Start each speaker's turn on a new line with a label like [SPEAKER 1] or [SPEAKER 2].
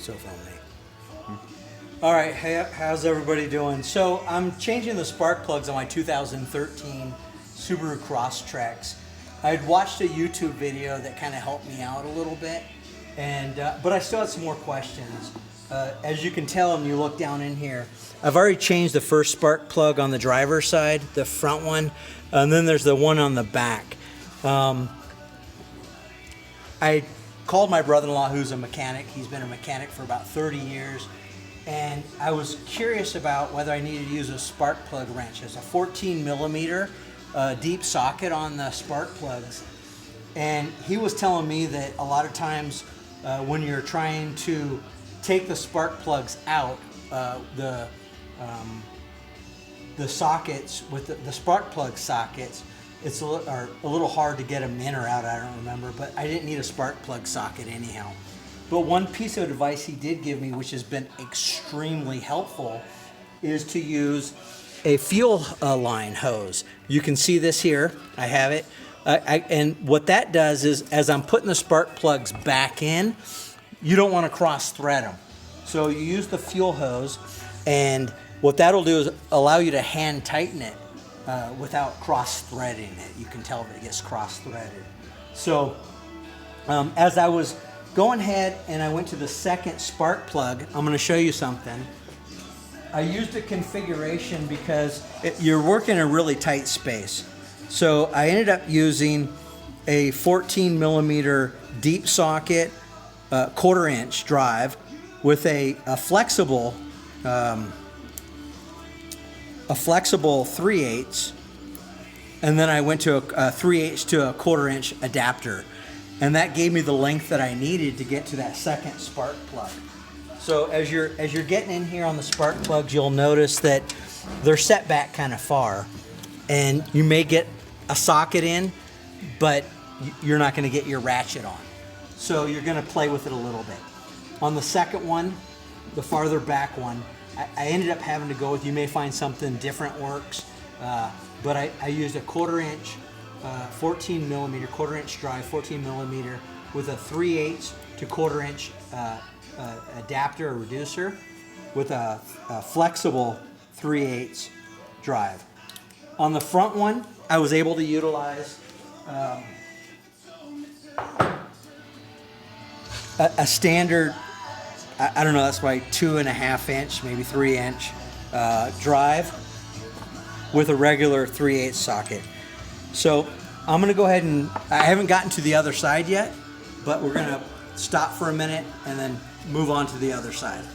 [SPEAKER 1] So filming. All right, hey, how's everybody doing? So I'm changing the spark plugs on my 2013 Subaru Crosstreks. I had watched a YouTube video that kind of helped me out a little bit, and but I still had some more questions. As you can tell when you look down in here, I've already changed the first spark plug on the driver's side, the front one, and then there's the one on the back. I called my brother-in-law, who's a mechanic. He's been a mechanic for about 30 years. And I was curious about whether I needed to use a spark plug wrench. It's a 14 millimeter deep socket on the spark plugs. And he was telling me that a lot of times when you're trying to take the spark plugs out, the sockets, with the spark plug sockets, it's a little hard to get them in or out, I don't remember, but I didn't need a spark plug socket anyhow. But one piece of advice he did give me, which has been extremely helpful, is to use a fuel line hose. You can see this here, I have it. And what that does is, as I'm putting the spark plugs back in, you don't want to cross thread them. So you use the fuel hose, and what that'll do is allow you to hand tighten it without cross threading it. You can tell if it gets cross threaded. So as I was going ahead and I went to the second spark plug, I'm going to show you something. I used a configuration because you're working in a really tight space. So I ended up using a 14 millimeter deep socket, 1/4 inch drive with a flexible 3/8, and then I went to a 3/8 to a 1/4 inch adapter. And that gave me the length that I needed to get to that second spark plug. So as you're getting in here on the spark plugs, you'll notice that they're set back kind of far, and you may get a socket in, but you're not going to get your ratchet on. So you're going to play with it a little bit. On the second one, the farther back one, I ended up having to go with, you may find something different works, but I used a 1/4 inch 14 millimeter, 1/4 inch drive, 14 millimeter with a 3/8 to 1/4 inch adapter or reducer with a flexible 3/8 drive. On the front one, I was able to utilize a standard, I don't know, that's like 2.5 inch, maybe 3 inch drive with a regular 3/8 socket. So I'm going to go ahead and, I haven't gotten to the other side yet, but we're going to stop for a minute and then move on to the other side.